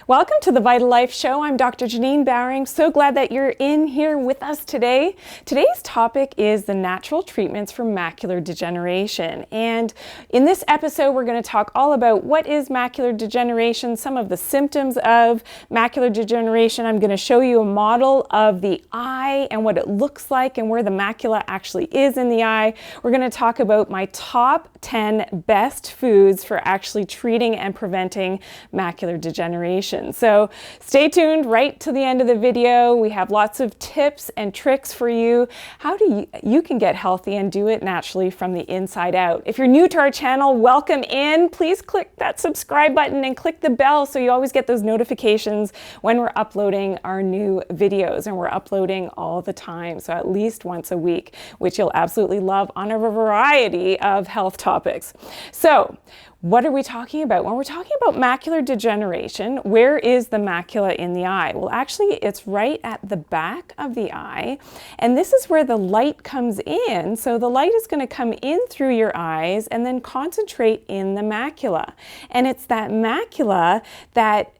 Welcome to the Vital Life Show. I'm Dr. Janine Bowring. So glad that you're in here with us today. Today's topic is the natural treatments for macular degeneration. And in this episode, we're going to talk all about what is macular degeneration, some of the symptoms of macular degeneration. I'm going to show you a model of the eye and what it looks like and where the macula actually is in the eye. We're going to talk about my top 10 best foods for actually treating and preventing macular degeneration. So stay tuned right to the end of the video. We have lots of tips and tricks for you. How you can get healthy and do it naturally from the inside out. If you're new to our channel, welcome in. Please click that subscribe button and click the bell so you always get those notifications when we're uploading our new videos, and we're uploading all the time, so at least once a week, which you'll absolutely love on a variety of health topics. So what are we talking about? When we're talking about macular degeneration, where is the macula in the eye? Well, actually, it's right at the back of the eye, and this is where the light comes in. So the light is going to come in through your eyes and then concentrate in the macula. And it's that macula that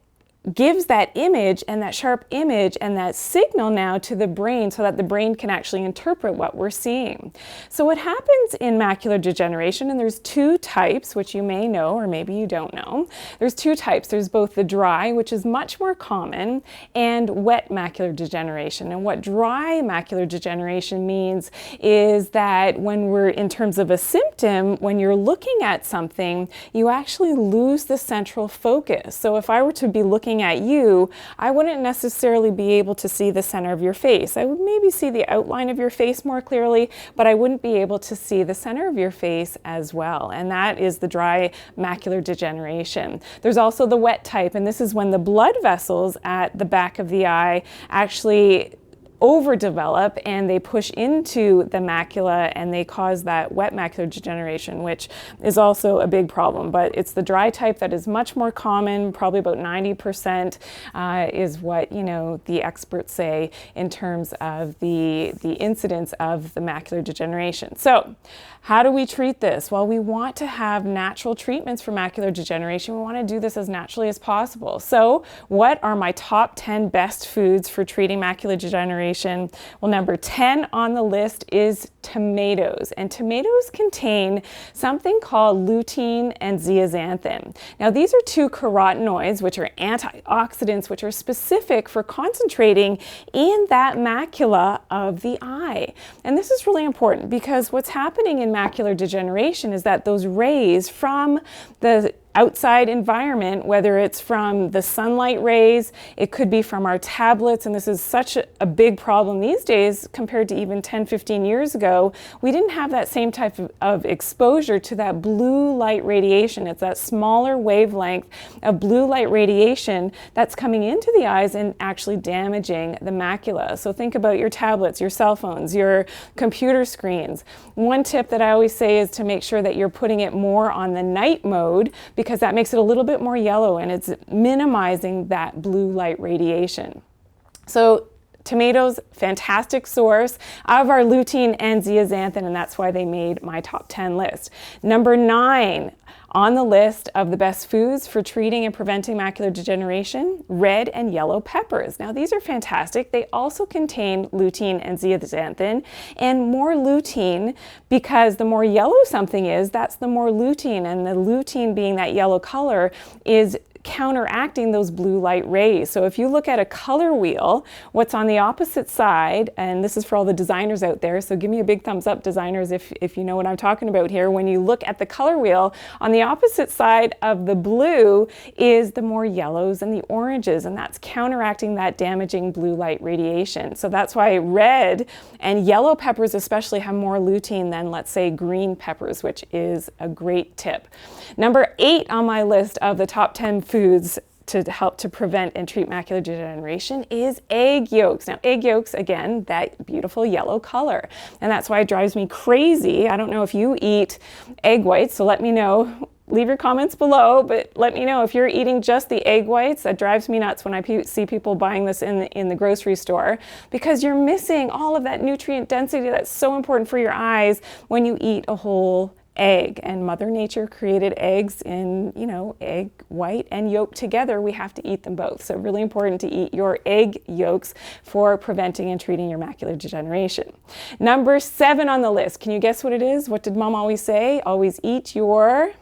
gives that image and that sharp image and that signal now to the brain so that the brain can actually interpret what we're seeing. So what happens in macular degeneration, and there's two types, which you may know or maybe you don't know. There's two types. There's both the dry, which is much more common, and wet macular degeneration. And what dry macular degeneration means is that when we're in terms of a symptom, when you're looking at something, you actually lose the central focus. So if I were to be looking at you, I wouldn't necessarily be able to see the center of your face. I would maybe see the outline of your face more clearly, but I wouldn't be able to see the center of your face as well. And that is the dry macular degeneration. There's also the wet type, and this is when the blood vessels at the back of the eye actually overdevelop and they push into the macula and they cause that wet macular degeneration, which is also a big problem. But it's the dry type that is much more common, probably about 90% is what the experts say in terms of the incidence of the macular degeneration. So how do we treat this? Well, we want to have natural treatments for macular degeneration. We want to do this as naturally as possible. So what are my top 10 best foods for treating macular degeneration? Well, number 10 on the list is tomatoes. And tomatoes contain something called lutein and zeaxanthin. Now, these are two carotenoids, which are antioxidants, which are specific for concentrating in that macula of the eye. And this is really important because what's happening in macular degeneration is that those rays from the outside environment, whether it's from the sunlight rays, it could be from our tablets, and this is such a big problem these days compared to even 10, 15 years ago. We didn't have that same type of exposure to that blue light radiation. It's that smaller wavelength of blue light radiation that's coming into the eyes and actually damaging the macula. So think about your tablets, your cell phones, your computer screens. One tip that I always say is to make sure that you're putting it more on the night mode, because that makes it a little bit more yellow and it's minimizing that blue light radiation. So tomatoes, fantastic source of our lutein and zeaxanthin, and that's why they made my top 10 list. Number 9 on the list of the best foods for treating and preventing macular degeneration, red and yellow peppers. Now, these are fantastic. They also contain lutein and zeaxanthin, and more lutein, because the more yellow something is, that's the more lutein, and the lutein being that yellow color is counteracting those blue light rays. So if you look at a color wheel, what's on the opposite side, and this is for all the designers out there, so give me a big thumbs up, designers, if you know what I'm talking about here. When you look at the color wheel, on the opposite side of the blue is the more yellows and the oranges, and that's counteracting that damaging blue light radiation. So that's why red and yellow peppers especially have more lutein than, let's say, green peppers, which is a great tip. Number 8 on my list of the top 10 foods to help to prevent and treat macular degeneration is egg yolks. Now, egg yolks, again, that beautiful yellow color. And that's why it drives me crazy. I don't know if you eat egg whites, so let me know. Leave your comments below, but let me know if you're eating just the egg whites. That drives me nuts when I see people buying this in the grocery store, because you're missing all of that nutrient density that's so important for your eyes when you eat a whole egg, and Mother Nature created eggs in, egg white and yolk together. We have to eat them both. So really important to eat your egg yolks for preventing and treating your macular degeneration. Number 7 on the list. Can you guess what it is? What did Mom always say? Always eat your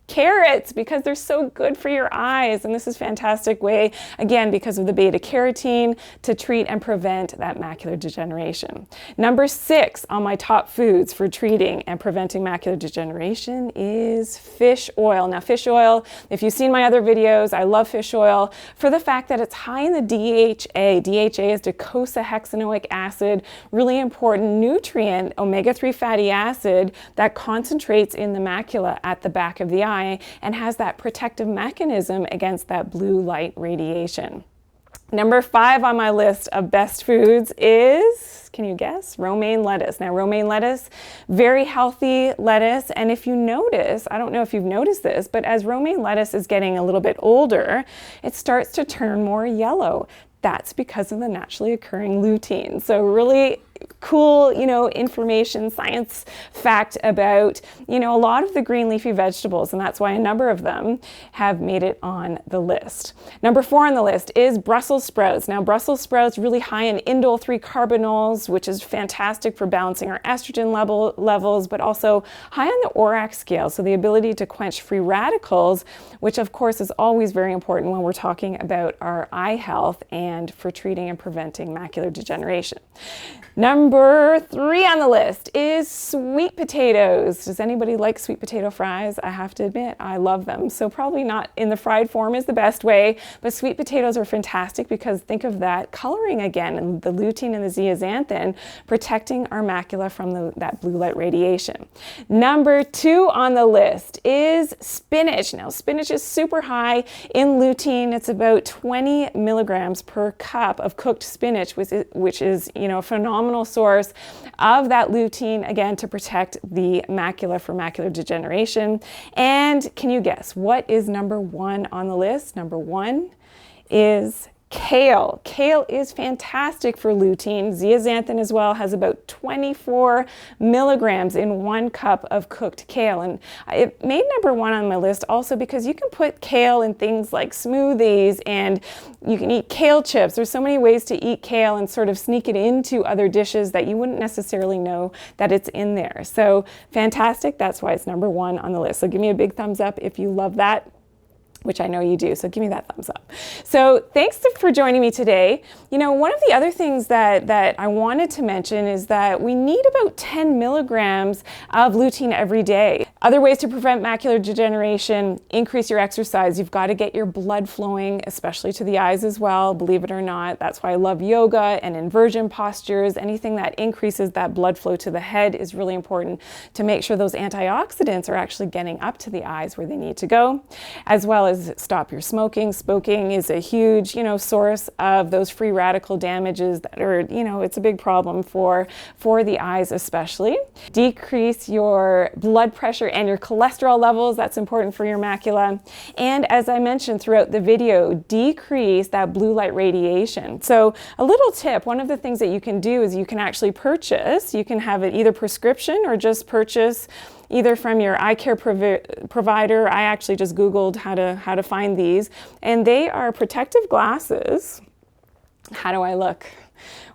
carrots, because they're so good for your eyes. And this is a fantastic way, again, because of the beta-carotene, to treat and prevent that macular degeneration. Number 6 on my top foods for treating and preventing macular degeneration is fish oil. Now, fish oil, if you've seen my other videos, I love fish oil for the fact that it's high in the DHA. DHA is docosahexaenoic acid, really important nutrient, omega-3 fatty acid that concentrates in the macula at the back of the eye and has that protective mechanism against that blue light radiation. Number 5 on my list of best foods is, can you guess? Romaine lettuce. Now, romaine lettuce, very healthy lettuce. And if you notice, I don't know if you've noticed this, but as romaine lettuce is getting a little bit older, it starts to turn more yellow. That's because of the naturally occurring lutein. So really cool, information, science fact about, a lot of the green leafy vegetables, and that's why a number of them have made it on the list. Number 4 on the list is Brussels sprouts. Now, Brussels sprouts really high in indole 3 carbanols, which is fantastic for balancing our estrogen levels, but also high on the ORAC scale, so the ability to quench free radicals, which of course is always very important when we're talking about our eye health and for treating and preventing macular degeneration. Number 3 on the list is sweet potatoes. Does anybody like sweet potato fries? I have to admit, I love them. So probably not in the fried form is the best way, but sweet potatoes are fantastic because think of that coloring again, and the lutein and the zeaxanthin protecting our macula from that blue light radiation. Number 2 on the list is spinach. Now, spinach is super high in lutein. It's about 20 milligrams per cup of cooked spinach, which is a phenomenal source of that lutein, again, to protect the macula for macular degeneration. And can you guess what is number 1 on the list? Number 1 is kale. Kale is fantastic for lutein. Zeaxanthin as well has about 24 milligrams in 1 cup of cooked kale. And it made number 1 on my list also because you can put kale in things like smoothies, and you can eat kale chips. There's so many ways to eat kale and sort of sneak it into other dishes that you wouldn't necessarily know that it's in there. So fantastic. That's why it's number 1 on the list. So give me a big thumbs up if you love that, which I know you do, so give me that thumbs up. So thanks for joining me today. One of the other things that I wanted to mention is that we need about 10 milligrams of lutein every day. Other ways to prevent macular degeneration: increase your exercise. You've got to get your blood flowing, especially to the eyes as well, believe it or not. That's why I love yoga and inversion postures. Anything that increases that blood flow to the head is really important to make sure those antioxidants are actually getting up to the eyes where they need to go, as well as stop your smoking. Smoking is a huge, source of those free radical damages that are, it's a big problem for the eyes especially. Decrease your blood pressure and your cholesterol levels. That's important for your macula. And as I mentioned throughout the video, decrease that blue light radiation. So a little tip, one of the things that you can do is you can actually purchase, you can have it either prescription or just purchase either from your eye care provider. I actually just Googled how to find these, and they are protective glasses. How do I look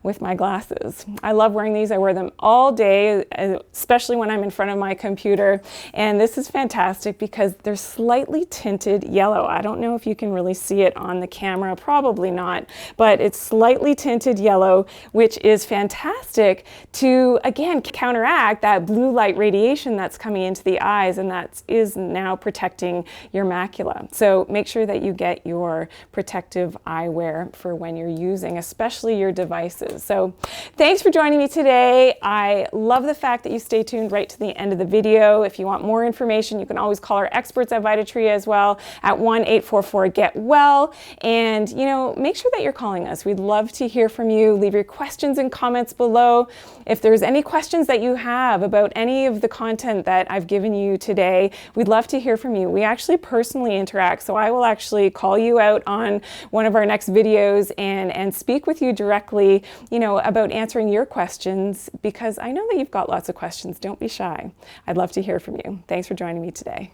with my glasses? I love wearing these. I wear them all day, especially when I'm in front of my computer. And this is fantastic because they're slightly tinted yellow. I don't know if you can really see it on the camera, probably not, but it's slightly tinted yellow, which is fantastic to, again, counteract that blue light radiation that's coming into the eyes, and that is now protecting your macula. So make sure that you get your protective eyewear for when you're using, especially your devices. So thanks for joining me today. I love the fact that you stay tuned right to the end of the video. If you want more information, you can always call our experts at VitaTria as well at 1-844-GET-WELL. And, make sure that you're calling us. We'd love to hear from you. Leave your questions and comments below. If there's any questions that you have about any of the content that I've given you today, we'd love to hear from you. We actually personally interact, so I will actually call you out on one of our next videos and speak with you directly specifically, about answering your questions, because I know that you've got lots of questions. Don't be shy. I'd love to hear from you. Thanks for joining me today.